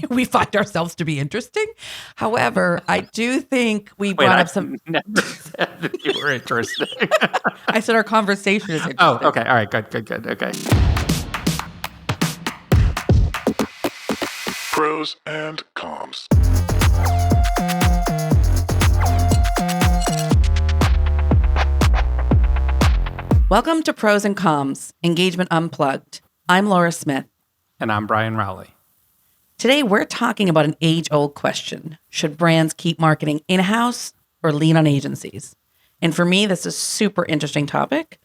we find ourselves to be interesting. However, I do think we Wait, brought I up some. never said that you were interesting. I said our conversation is interesting. Oh, okay. All right. Good. Okay. Prose and Comms. Welcome to Prose and Comms, Engagement Unplugged. I'm Laura Smith. And I'm Brian Rowley. Today, we're talking about an age-old question. Should brands keep marketing in-house or lean on agencies? And for me, this is a super interesting topic.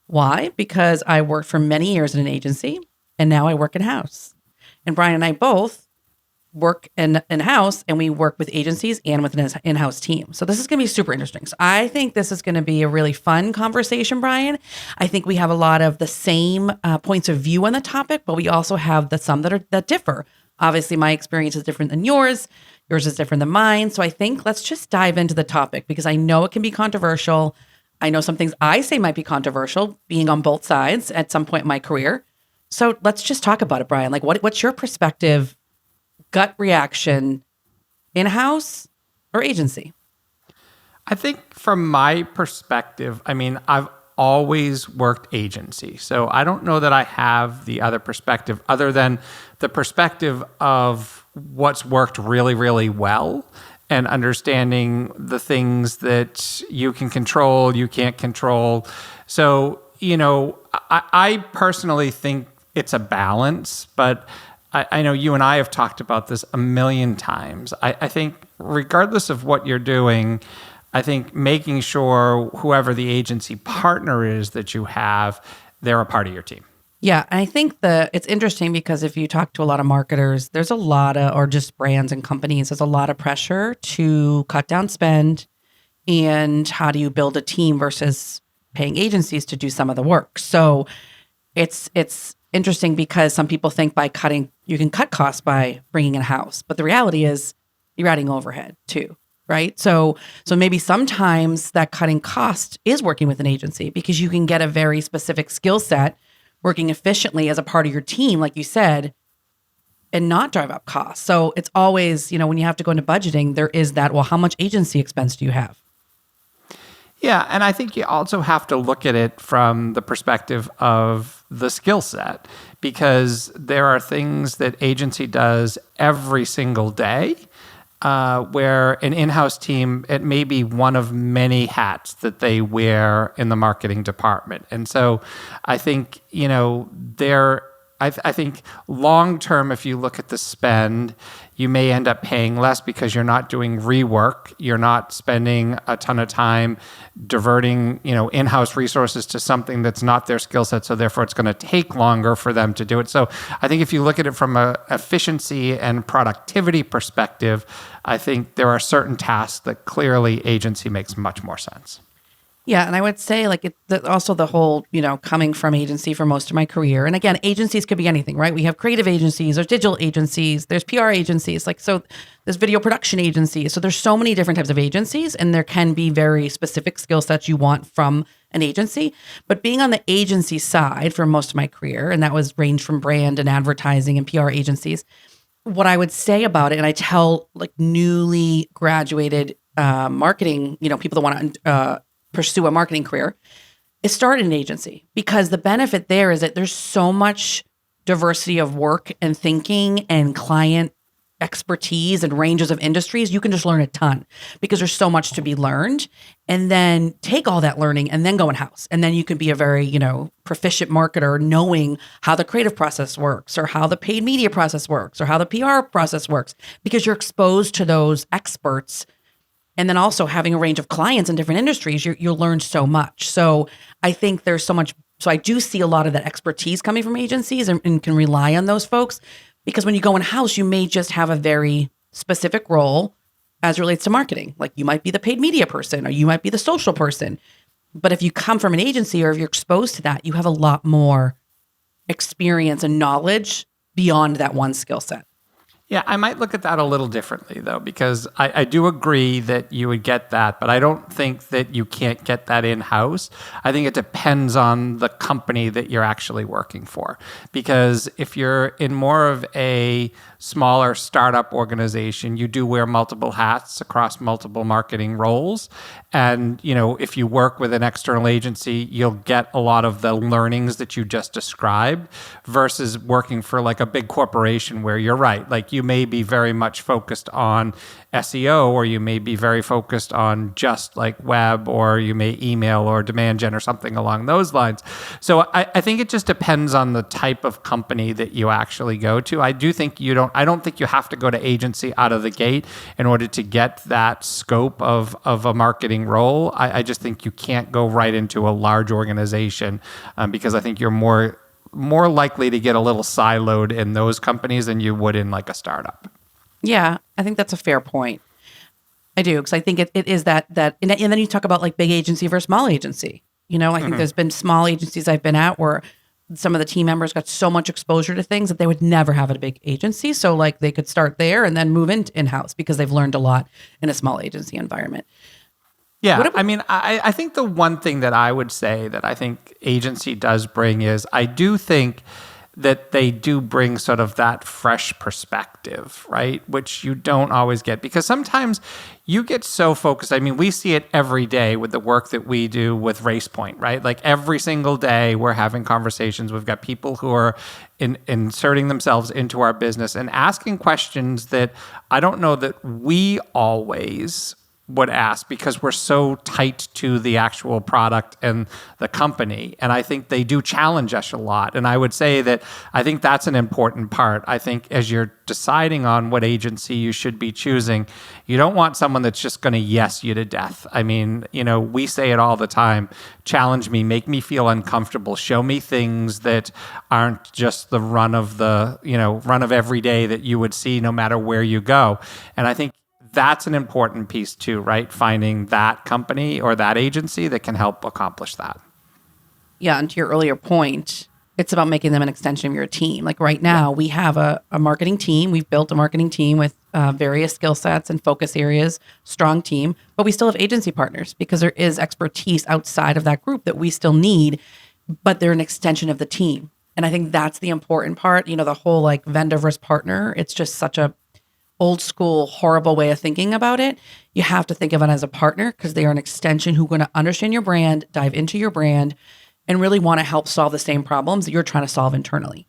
Why? Because I worked for many years in an agency, and now I work in-house. And Brian and I both work in-house, and we work with agencies and with an in-house team. So this is going to be super interesting. So I think this is going to be a really fun conversation, Brian. I think we have a lot of the same points of view on the topic, but we also have some that differ. Obviously, my experience is different than yours. Yours is different than mine. So I think let's just dive into the topic because I know it can be controversial. I know some things I say might be controversial, being on both sides at some point in my career. So let's just talk about it, Brian. Like, what's your perspective, gut reaction, in-house or agency? I think from my perspective, I've always worked agency. So I don't know that I have the other perspective other than the perspective of what's worked really, really well and understanding the things that you can control, you can't control. So, I personally think it's a balance, but I know you and I have talked about this a million times. I think regardless of what you're doing, I think making sure whoever the agency partner is that you have, they're a part of your team. Yeah, and I think it's interesting because if you talk to a lot of marketers, there's a lot of, or just brands and companies, there's a lot of pressure to cut down spend and how do you build a team versus paying agencies to do some of the work. So it's interesting because some people think you can cut costs by bringing in-house, but the reality is you're adding overhead too, right? So maybe sometimes that cutting cost is working with an agency because you can get a very specific skill set working efficiently as a part of your team, like you said, and not drive up costs. So it's always, when you have to go into budgeting, there is that, well, how much agency expense do you have? Yeah, and I think you also have to look at it from the perspective of the skill set because there are things that agency does every single day where an in-house team, it may be one of many hats that they wear in the marketing department. And so I think, I think long-term, if you look at the spend, you may end up paying less because you're not doing rework. You're not spending a ton of time diverting, in-house resources to something that's not their skill set. So therefore, it's going to take longer for them to do it. So I think if you look at it from an efficiency and productivity perspective, I think there are certain tasks that clearly agency makes much more sense. Yeah, and I would say also the whole, coming from agency for most of my career. And again, agencies could be anything, right? We have creative agencies, there's digital agencies, there's PR agencies, so there's video production agencies. So there's so many different types of agencies and there can be very specific skill sets you want from an agency. But being on the agency side for most of my career, and that was ranged from brand and advertising and PR agencies, what I would say about it, and I tell newly graduated marketing, people that want to pursue a marketing career, is start in an agency because the benefit there is that there's so much diversity of work and thinking and client expertise and ranges of industries. You can just learn a ton because there's so much to be learned, and then take all that learning and then go in-house. And then you can be a very, proficient marketer knowing how the creative process works or how the paid media process works or how the PR process works because you're exposed to those experts. And then also having a range of clients in different industries, you'll learn so much. So I think there's so much. So I do see a lot of that expertise coming from agencies and can rely on those folks because when you go in-house, you may just have a very specific role as it relates to marketing. Like you might be the paid media person or you might be the social person. But if you come from an agency or if you're exposed to that, you have a lot more experience and knowledge beyond that one skill set. Yeah, I might look at that a little differently, though, because I do agree that you would get that, but I don't think that you can't get that in-house. I think it depends on the company that you're actually working for. Because if you're in more of a smaller startup organization, you do wear multiple hats across multiple marketing roles. And, if you work with an external agency, you'll get a lot of the learnings that you just described versus working for like a big corporation where you're right. Like you may be very much focused on SEO, or you may be very focused on just like web, or you may email or demand gen or something along those lines. So I think it just depends on the type of company that you actually go to. I don't think you have to go to agency out of the gate in order to get that scope of a marketing role. I just think you can't go right into a large organization because I think you're more likely to get a little siloed in those companies than you would in like a startup. Yeah, I think that's a fair point. I do, because I think it is that, and then you talk about like big agency versus small agency. I think there's been small agencies I've been at where some of the team members got so much exposure to things that they would never have at a big agency. So like they could start there and then move in-house because they've learned a lot in a small agency environment. Yeah, I think the one thing that I would say that I think agency does bring is I do think that they do bring sort of that fresh perspective, right? Which you don't always get because sometimes you get so focused. I mean, we see it every day with the work that we do with RacePoint, right? Like every single day we're having conversations. We've got people who are inserting themselves into our business and asking questions that I don't know that we always would ask because we're so tight to the actual product and the company. And I think they do challenge us a lot. And I would say that I think that's an important part. I think as you're deciding on what agency you should be choosing, you don't want someone that's just going to yes you to death. I mean, we say it all the time, challenge me, make me feel uncomfortable, show me things that aren't just the run of every day that you would see no matter where you go. And I think that's an important piece too, right? Finding that company or that agency that can help accomplish that. Yeah, and to your earlier point, it's about making them an extension of your team. Like right now, we have a marketing team. We've built a marketing team with various skill sets and focus areas, strong team, but we still have agency partners because there is expertise outside of that group that we still need, but they're an extension of the team. And I think that's the important part. The whole like vendor versus partner, it's just such a old school, horrible way of thinking about it. You have to think of it as a partner because they are an extension who are going to understand your brand, dive into your brand, and really want to help solve the same problems that you're trying to solve internally.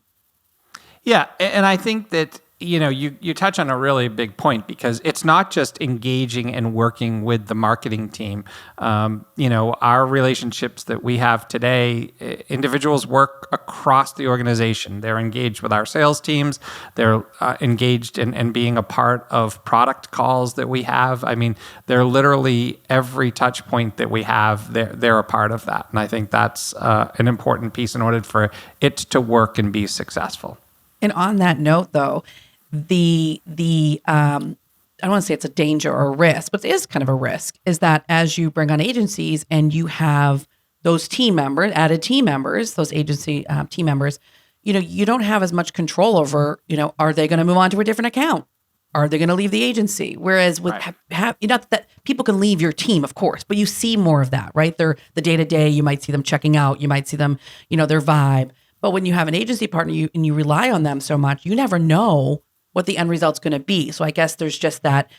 Yeah. And I think that, you touch on a really big point because it's not just engaging and working with the marketing team. Our relationships that we have today, individuals work across the organization. They're engaged with our sales teams. They're engaged in being a part of product calls that we have. I mean, they're literally every touch point that we have, they're a part of that. And I think that's an important piece in order for it to work and be successful. And on that note, though, the I don't want to say it's a danger or a risk, but it is kind of a risk, is that as you bring on agencies and you have those team members, added team members, those agency team members, you don't have as much control over, are they going to move on to a different account? Are they going to leave the agency? Whereas with that people can leave your team, of course, but you see more of that, right? They're the day-to-day, you might see them checking out, you might see them, their vibe. But when you have an agency partner and you rely on them so much, you never know what the end result's going to be. So I guess there's just that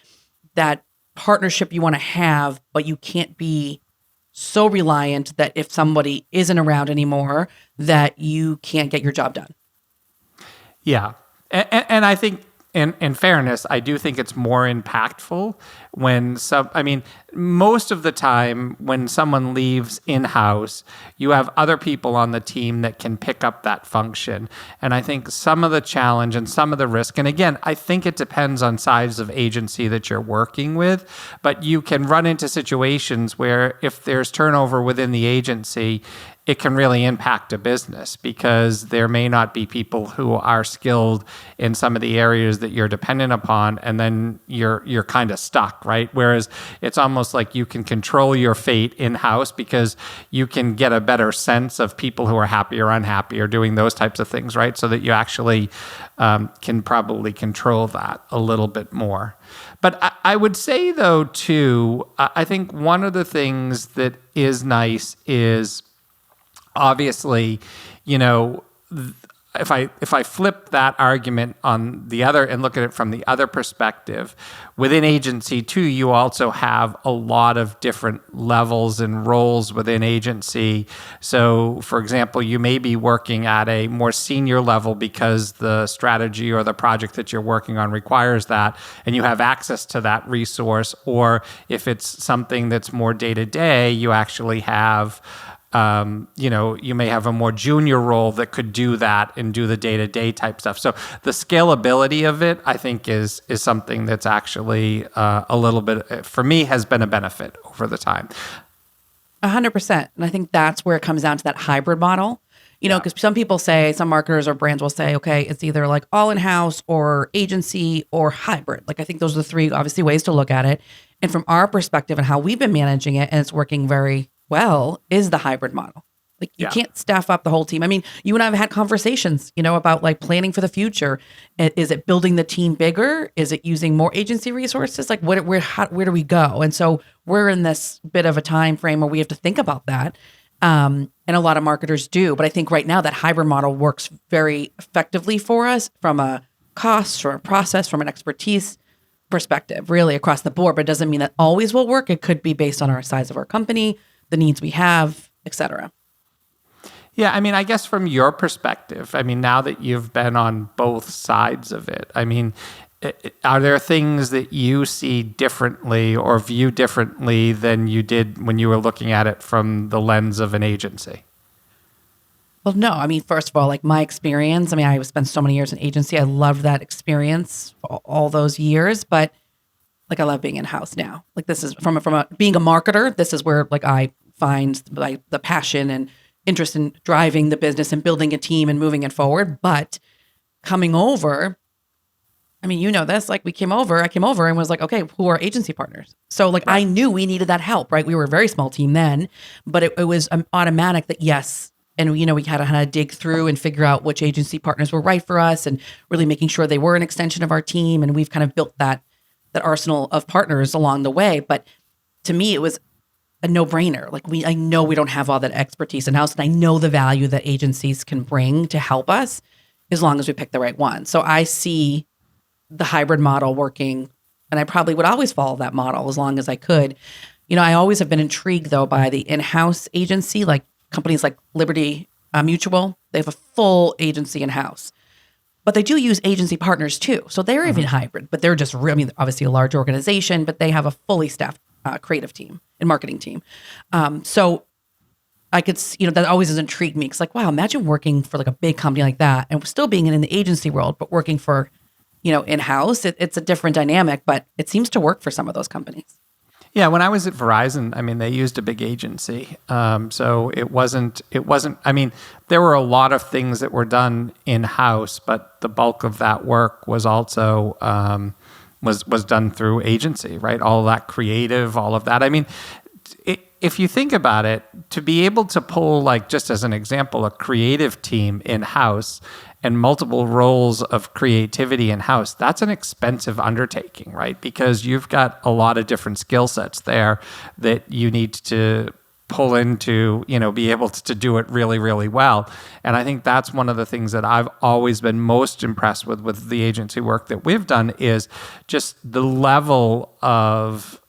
partnership you want to have, but you can't be so reliant that if somebody isn't around anymore, that you can't get your job done. Yeah. And I think in fairness, I do think it's more impactful when most of the time when someone leaves in-house, you have other people on the team that can pick up that function. And I think some of the challenge and some of the risk, and again, I think it depends on size of agency that you're working with, but you can run into situations where if there's turnover within the agency, it can really impact a business because there may not be people who are skilled in some of the areas that you're dependent upon, and then you're kind of stuck, right? Whereas it's almost like you can control your fate in-house because you can get a better sense of people who are happy or unhappy or doing those types of things, right? So that you actually can probably control that a little bit more. But I would say, though, too, I think one of the things that is nice is obviously, if I flip that argument on the other and look at it from the other perspective, within agency too, you also have a lot of different levels and roles within agency. So, for example, you may be working at a more senior level because the strategy or the project that you're working on requires that, and you have access to that resource. Or if it's something that's more day to day, you actually have you may have a more junior role that could do that and do the day-to-day type stuff. So the scalability of it, I think, is something that's actually a little bit, for me, has been a benefit over the time. 100%. And I think that's where it comes down to that hybrid model. Because some people say, some marketers or brands will say, okay, it's either like all in-house or agency or hybrid. Like, I think those are the three, obviously, ways to look at it. And from our perspective and how we've been managing it, and it's working very well, is the hybrid model. Like, you can't staff up the whole team. I mean, you and I have had conversations, about like planning for the future. Is it building the team bigger? Is it using more agency resources? Like, where do we go? And so we're in this bit of a time frame where we have to think about that. And a lot of marketers do. But I think right now that hybrid model works very effectively for us from a cost or a process, from an expertise perspective, really across the board. But it doesn't mean that always will work. It could be based on our size of our company, the needs we have, et cetera. Yeah, I mean, I guess from your perspective, I mean, now that you've been on both sides of it, I mean, are there things that you see differently or view differently than you did when you were looking at it from the lens of an agency? Well, no. I mean, first of all, like my experience, I mean, I spent so many years in agency. I loved that experience all those years, but like I love being in-house now. Like this is from being a marketer, this is where like I find like the passion and interest in driving the business and building a team and moving it forward. But coming over, I mean, this, like I came over and was like, okay, who are agency partners? So like, I knew we needed that help, right? We were a very small team then, but it was automatic that yes. And, we had to dig through and figure out which agency partners were right for us and really making sure they were an extension of our team. And we've kind of built that arsenal of partners along the way. But to me, it was a no-brainer. Like I know we don't have all that expertise in-house, and I know the value that agencies can bring to help us as long as we pick the right one. So I see the hybrid model working, and I probably would always follow that model as long as I could. I always have been intrigued though by the in-house agency, like companies like Liberty Mutual. They have a full agency in-house. But they do use agency partners too. So they're even hybrid, but they're just, obviously a large organization, but they have a fully staffed creative team and marketing team. So I could, that always has intrigued me. It's like, wow, imagine working for like a big company like that and still being in the agency world, but working for, in-house. It's a different dynamic, but it seems to work for some of those companies. Yeah, when I was at Verizon, I mean, they used a big agency. So it wasn't, I mean, there were a lot of things that were done in-house, but the bulk of that work was also, was done through agency, right? All of that creative, all of that. I mean, if you think about it, to be able to pull, like, just as an example, a creative team in-house and multiple roles of creativity in-house, that's an expensive undertaking, right? Because you've got a lot of different skill sets there that you need to pull into, be able to do it really, really well. And I think that's one of the things that I've always been most impressed with the agency work that we've done, is just the level of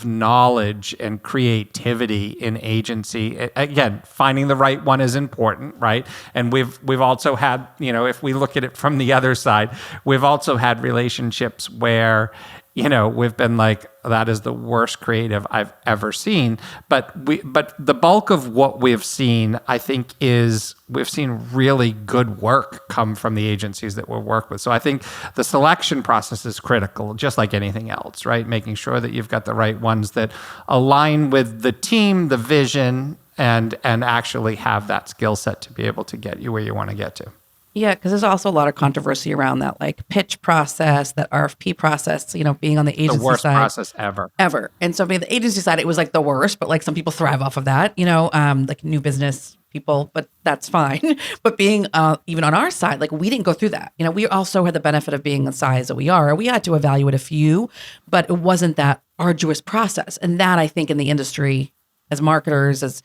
knowledge and creativity in agency. Again, finding the right one is important, right? And we've also had, if we look at it from the other side, we've also had relationships where, we've been like, that is the worst creative I've ever seen. But the bulk of what we've seen, I think, is we've seen really good work come from the agencies that we work with. So I think the selection process is critical, just like anything else, right? Making sure that you've got the right ones that align with the team, the vision, and actually have that skill set to be able to get you where you want to get to. Yeah, because there's also a lot of controversy around that, like pitch process, that RFP process, being on the agency side. The worst process ever. And so the agency side, it was like the worst, but like some people thrive off of that, like new business people, but that's fine. But being even on our side, like we didn't go through that. We also had the benefit of being the size that we are. We had to evaluate a few, but it wasn't that arduous process. And that, I think, in the industry, as marketers, as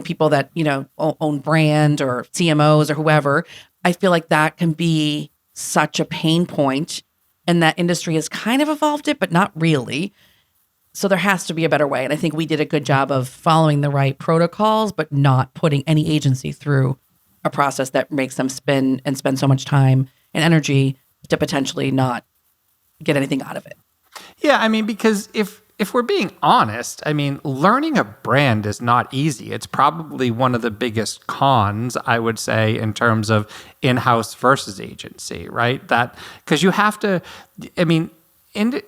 people that own brand or CMOs or whoever, I feel like that can be such a pain point, and that industry has kind of evolved it, but not really. So there has to be a better way. And I think we did a good job of following the right protocols, but not putting any agency through a process that makes them spend so much time and energy to potentially not get anything out of it. Yeah, I mean, because if we're being honest, I mean, learning a brand is not easy. It's probably one of the biggest cons, I would say, in terms of in-house versus agency, right? That because you have to, I mean, an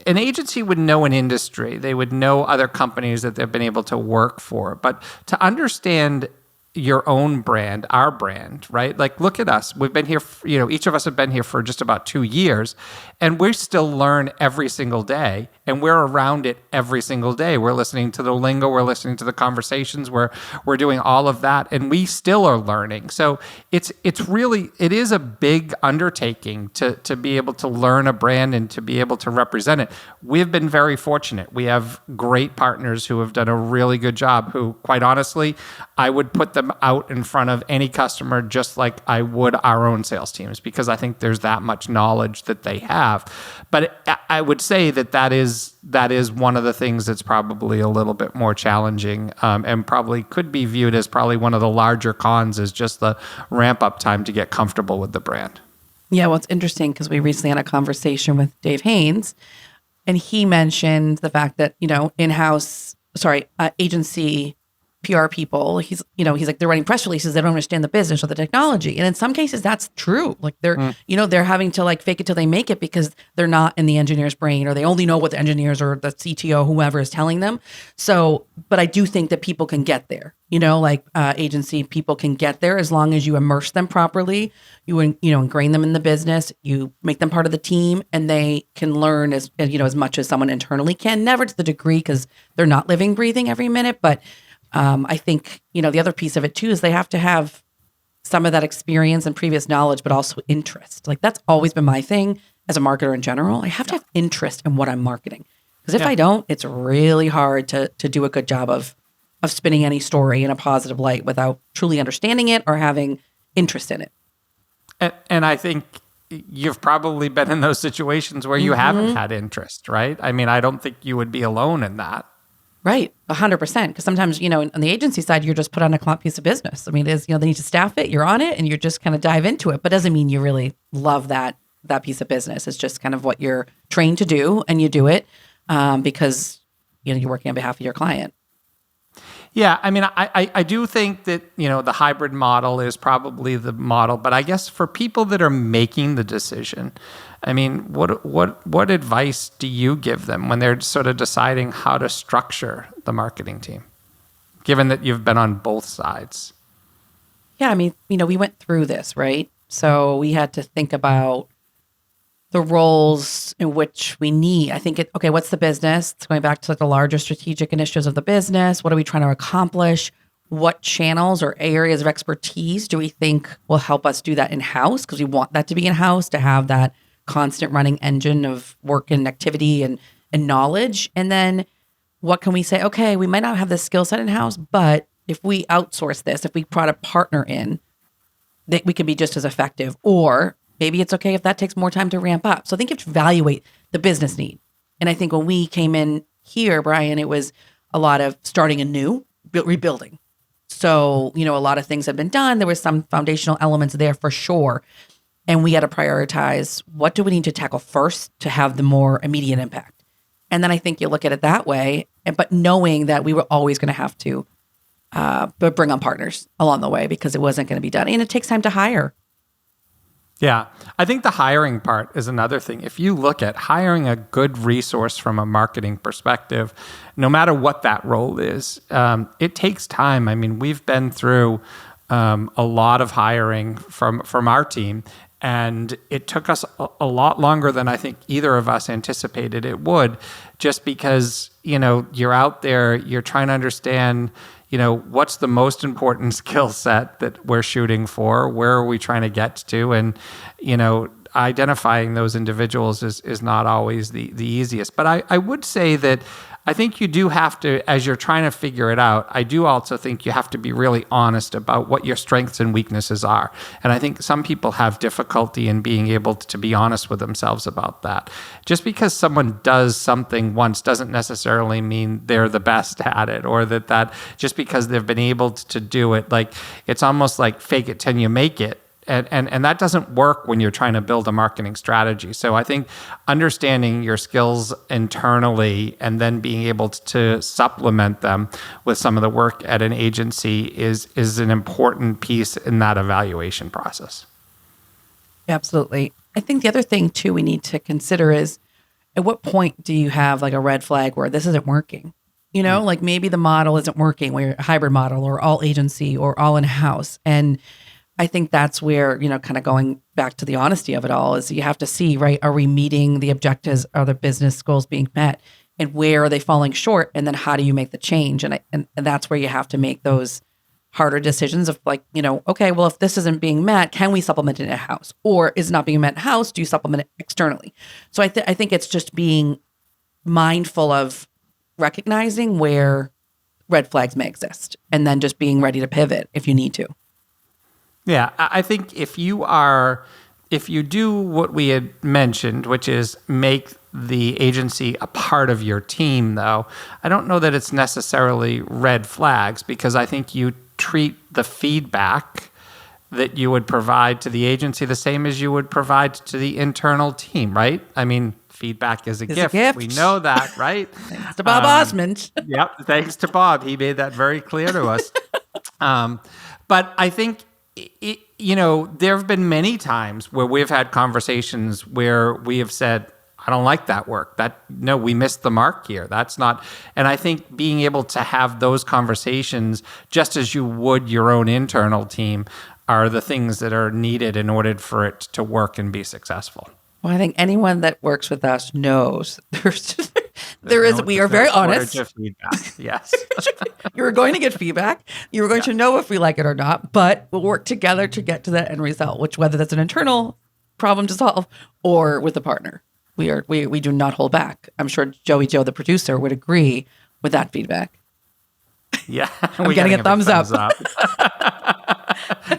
agency would know an industry. They would know other companies that they've been able to work for. But to understand your own brand, our brand, right? Like, look at us. We've been here, each of us have been here for just about 2 years, and we still learn every single day, and we're around it every single day. We're listening to the lingo, we're listening to the conversations, we're doing all of that, and we still are learning. So it is a big undertaking to be able to learn a brand and to be able to represent it. We've been very fortunate. We have great partners who have done a really good job, who, quite honestly, I would put them out in front of any customer just like I would our own sales teams, because I think there's that much knowledge that they have. But I would say that is one of the things that's probably a little bit more challenging, and probably could be viewed as probably one of the larger cons, is just the ramp up time to get comfortable with the brand. Yeah, well, it's interesting because we recently had a conversation with Dave Haynes, and he mentioned the fact that, agency PR people, he's like, they're writing press releases, they don't understand the business or the technology. And in some cases that's true. Like they're having to like fake it till they make it because they're not in the engineer's brain, or they only know what the engineers or the CTO, whoever is telling them. So, but I do think that people can get there, agency people can get there as long as you immerse them properly, you ingrain them in the business, you make them part of the team, and they can learn as much as someone internally can, never to the degree because they're not living, breathing every minute. But I think, the other piece of it too is they have to have some of that experience and previous knowledge, but also interest. Like that's always been my thing as a marketer in general. I have to have interest in what I'm marketing. Because if I don't, it's really hard to do a good job of spinning any story in a positive light without truly understanding it or having interest in it. And I think you've probably been in those situations where you haven't had interest, right? I mean, I don't think you would be alone in that. Right, 100%. Because sometimes, on the agency side, you're just put on a piece of business. I mean, they need to staff it, you're on it, and you're just kind of dive into it. But doesn't mean you really love that piece of business. It's just kind of what you're trained to do, and you do it because, you're working on behalf of your client. Yeah, I mean, I do think that, the hybrid model is probably the model. But I guess for people that are making the decision, I mean, what advice do you give them when they're sort of deciding how to structure the marketing team, given that you've been on both sides? Yeah, I mean, we went through this, right? So we had to think about the roles in which we need. I think what's the business? It's going back to the larger strategic initiatives of the business. What are we trying to accomplish? What channels or areas of expertise do we think will help us do that in-house? Because we want that to be in-house, to have that constant running engine of work and activity and knowledge. And then what can we say? Okay, we might not have this skill set in-house, but if we outsource this, if we brought a partner in, that we can be just as effective. Or maybe it's okay if that takes more time to ramp up. So I think you have to evaluate the business need. And I think when we came in here, Brian, it was a lot of starting anew, rebuilding. So, a lot of things had been done. There was some foundational elements there for sure. And we had to prioritize, what do we need to tackle first to have the more immediate impact? And then I think you look at it that way, but knowing that we were always going to have to bring on partners along the way because it wasn't going to be done. And it takes time to hire. Yeah, I think the hiring part is another thing. If you look at hiring a good resource from a marketing perspective, no matter what that role is, it takes time. I mean, we've been through a lot of hiring from our team, and it took us a lot longer than I think either of us anticipated it would, just because, you're out there, you're trying to understand, what's the most important skill set that we're shooting for? Where are we trying to get to? And, identifying those individuals is not always the easiest. But I would say that I think you do have to, as you're trying to figure it out, I do also think you have to be really honest about what your strengths and weaknesses are. And I think some people have difficulty in being able to be honest with themselves about that. Just because someone does something once doesn't necessarily mean they're the best at it, or that just because they've been able to do it, like it's almost like fake it till you make it. And that doesn't work when you're trying to build a marketing strategy. So I think understanding your skills internally and then being able to supplement them with some of the work at an agency is an important piece in that evaluation process. Absolutely. I think the other thing too we need to consider is, at what point do you have like a red flag where this isn't working? You know, like maybe the model isn't working, where you're a hybrid model or all agency or all in-house. And I think that's where, you know, kind of going back to the honesty of it all, is you have to see, right, are we meeting the objectives? Are the business goals being met? And where are they falling short? And then how do you make the change? And that's where you have to make those harder decisions of like, you know, okay, well, if this isn't being met, can we supplement it in-house? Or is it not being met in-house? Do you supplement it externally? So I think it's just being mindful of recognizing where red flags may exist and then just being ready to pivot if you need to. Yeah, I think if you do what we had mentioned, which is make the agency a part of your team, though, I don't know that it's necessarily red flags, because I think you treat the feedback that you would provide to the agency the same as you would provide to the internal team, right? I mean, feedback is a gift. We know that, right? Thanks to Bob Osmond. Yep, thanks to Bob. He made that very clear to us. But I think, you know, there have been many times where we've had conversations where we have said, I don't like that work. No, we missed the mark here. That's not. And I think being able to have those conversations, just as you would your own internal team, are the things that are needed in order for it to work and be successful. Well, I think anyone that works with us knows we are very honest. Of feedback. Yes. You're going to get feedback. You're going to know if we like it or not, but we'll work together to get to that end result, which whether that's an internal problem to solve or with a partner. We do not hold back. I'm sure Joey Joe, the producer, would agree with that feedback. Yeah. I'm getting a thumbs up.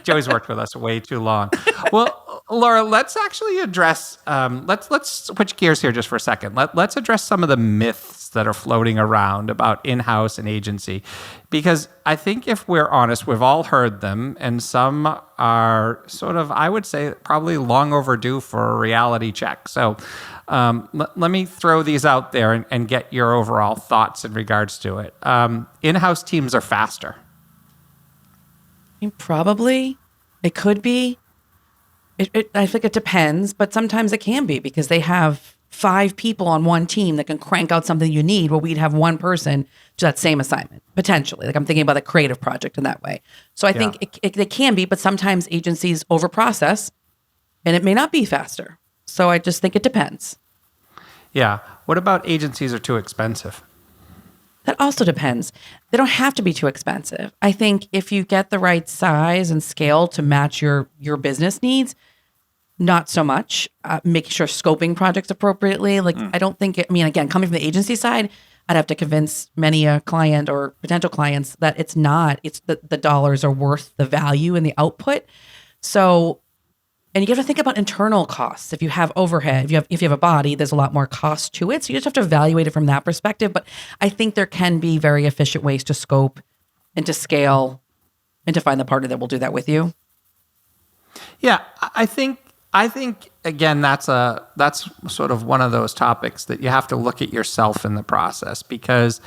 Joey's worked with us way too long. Well, Laura, let's actually address, let's switch gears here just for a second. Let's address some of the myths that are floating around about in-house and agency, because I think if we're honest, we've all heard them, and some are sort of, I would say, probably long overdue for a reality check. So let me throw these out there and get your overall thoughts in regards to it. In-house teams are faster. I mean, probably. It could be. I think it depends, but sometimes it can be because they have 5 people on one team that can crank out something you need, where we'd have one person to that same assignment, potentially. Like I'm thinking about a creative project in that way. So I think it can be, but sometimes agencies overprocess and it may not be faster. So I just think it depends. Yeah. What about agencies are too expensive? That also depends. They don't have to be too expensive. I think if you get the right size and scale to match your business needs, not so much. Making sure scoping projects appropriately. I don't think, again, coming from the agency side, I'd have to convince many a client or potential clients that it's the dollars are worth the value and the output. So, and you have to think about internal costs. If you have overhead, if you have a body, there's a lot more cost to it. So you just have to evaluate it from that perspective. But I think there can be very efficient ways to scope and to scale and to find the partner that will do that with you. Yeah, I think again, that's sort of one of those topics that you have to look at yourself in the process, because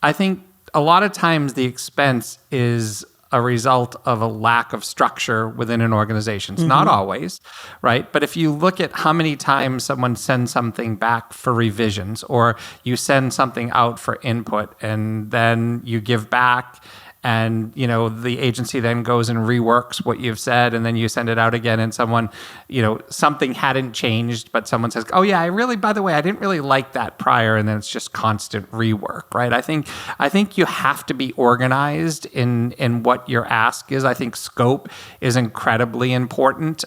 I think a lot of times the expense is a result of a lack of structure within an organization. It's not always, right? But if you look at how many times someone sends something back for revisions, or you send something out for input and then you give back and the agency then goes and reworks what you've said, and then you send it out again, and someone, something hadn't changed, but someone says, oh yeah, by the way, I didn't really like that prior, and then it's just constant rework, right? I think you have to be organized in what your ask is. I think scope is incredibly important,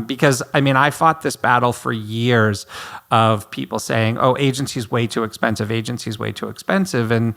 because I fought this battle for years of people saying, oh, agency's way too expensive, and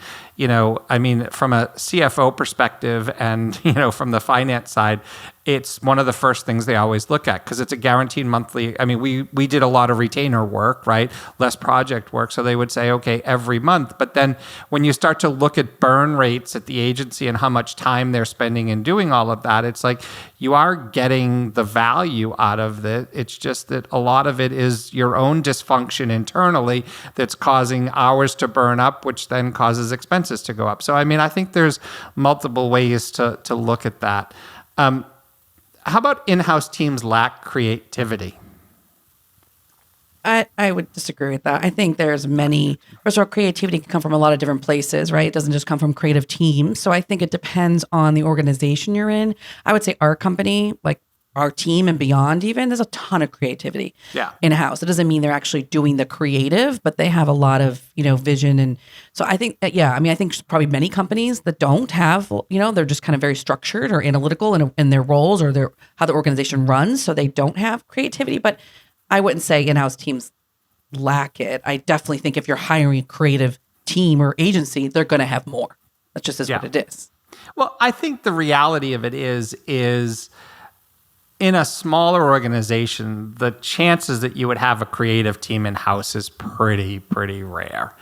from a CFO perspective and from the finance side, it's one of the first things they always look at, because it's a guaranteed monthly. We did a lot of retainer work, right? Less project work. So they would say, okay, every month. But then when you start to look at burn rates at the agency and how much time they're spending in doing all of that, it's like you are getting the value out of it. It's just that a lot of it is your own dysfunction internally that's causing hours to burn up, which then causes expenses to go up. So, I think there's multiple ways to look at that. How about in-house teams lack creativity? I would disagree with that. I think there's first of all, creativity can come from a lot of different places, right? It doesn't just come from creative teams. So I think it depends on the organization you're in. I would say our company, like our team and beyond even, there's a ton of creativity in-house. It doesn't mean they're actually doing the creative, but they have a lot of, vision. And so I think that, I think probably many companies that don't have, they're just kind of very structured or analytical in their roles or how the organization runs. So they don't have creativity, but I wouldn't say in-house teams lack it. I definitely think if you're hiring a creative team or agency, they're going to have more. That just is what it is. Well, I think the reality of it is in a smaller organization, the chances that you would have a creative team in-house is pretty rare,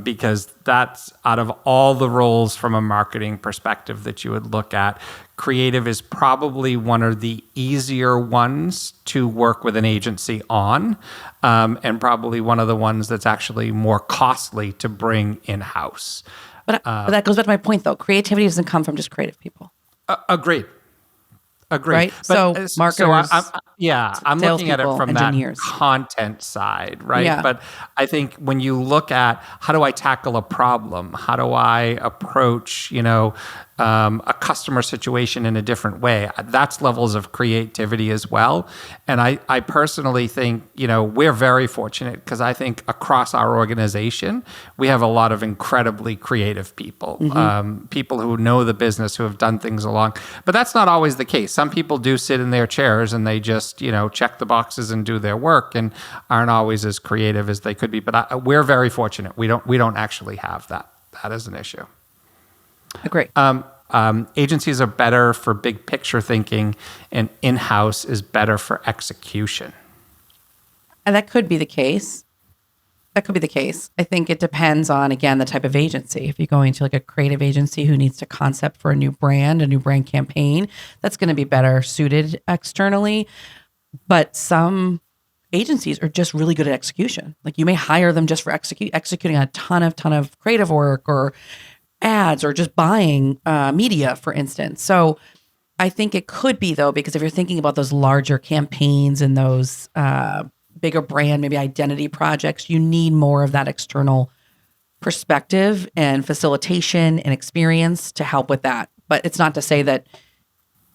because that's out of all the roles from a marketing perspective that you would look at, creative is probably one of the easier ones to work with an agency on, and probably one of the ones that's actually more costly to bring in-house. But that goes back to my point, though. Creativity doesn't come from just creative people. Agreed. Right? But, so marketers, I'm looking at it from engineers. That content side, right? Yeah. But I think when you look at how do I tackle a problem, how do I approach, a customer situation in a different way, that's levels of creativity as well. And I personally think, we're very fortunate, because I think across our organization, we have a lot of incredibly creative people, people who know the business, who have done things along. But that's not always the case. Some people do sit in their chairs and they just, check the boxes and do their work and aren't always as creative as they could be. But we're very fortunate. We don't actually have that. That is an issue. Agree. Agencies are better for big picture thinking, and in-house is better for execution. And that could be the case. I think it depends on, again, the type of agency. If you're going to like a creative agency who needs to concept for a new brand campaign, that's going to be better suited externally. But some agencies are just really good at execution. Like you may hire them just for executing a ton of creative work or ads or just buying media, for instance. So I think it could be, though, because if you're thinking about those larger campaigns and those bigger brand, maybe identity projects, you need more of that external perspective and facilitation and experience to help with that. But it's not to say that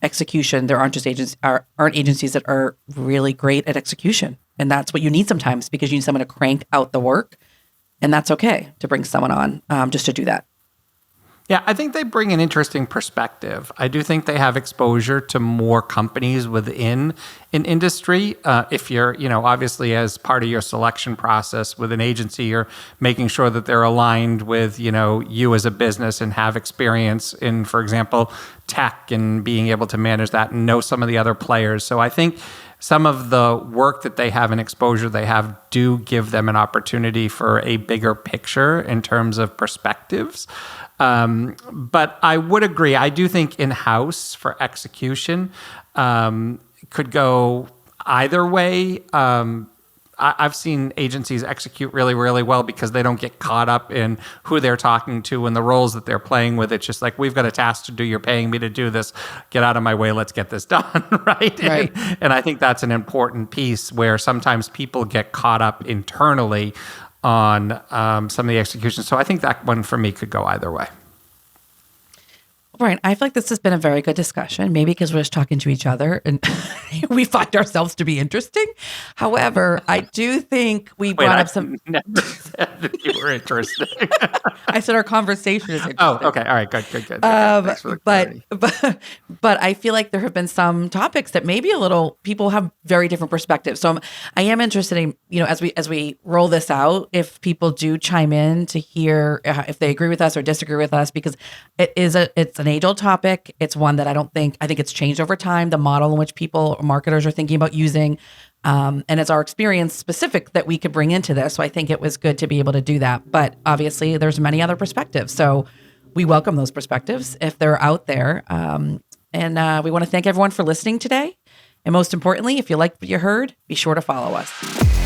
execution, there aren't agencies that are really great at execution. And that's what you need sometimes, because you need someone to crank out the work. And that's okay to bring someone on just to do that. Yeah, I think they bring an interesting perspective. I do think they have exposure to more companies within an industry. If you're, obviously as part of your selection process with an agency, you're making sure that they're aligned with, you as a business and have experience in, for example, tech and being able to manage that and know some of the other players. So I think some of the work that they have and exposure they have do give them an opportunity for a bigger picture in terms of perspectives. But I would agree. I do think in-house for execution could go either way. I've seen agencies execute really, really well because they don't get caught up in who they're talking to and the roles that they're playing with. It's just like, we've got a task to do. You're paying me to do this. Get out of my way. Let's get this done. Right. And I think that's an important piece where sometimes people get caught up internally on some of the execution. So I think that one for me could go either way. Brian, I feel like this has been a very good discussion, maybe because we're just talking to each other and we find ourselves to be interesting. However, I do think we brought up some. Never said that you were interesting. I said our conversation is interesting. Oh, okay. All right. Good. Thanks for the clarity. But I feel like there have been some topics that maybe people have very different perspectives. So I am interested in, as we roll this out, if people do chime in to hear if they agree with us or disagree with us, because it's an age-old topic. It's one that I think it's changed over time, the model in which people or marketers are thinking about using. And it's our experience specific that we could bring into this. So I think it was good to be able to do that. But obviously there's many other perspectives. So we welcome those perspectives if they're out there. And we want to thank everyone for listening today. And most importantly, if you liked what you heard, be sure to follow us.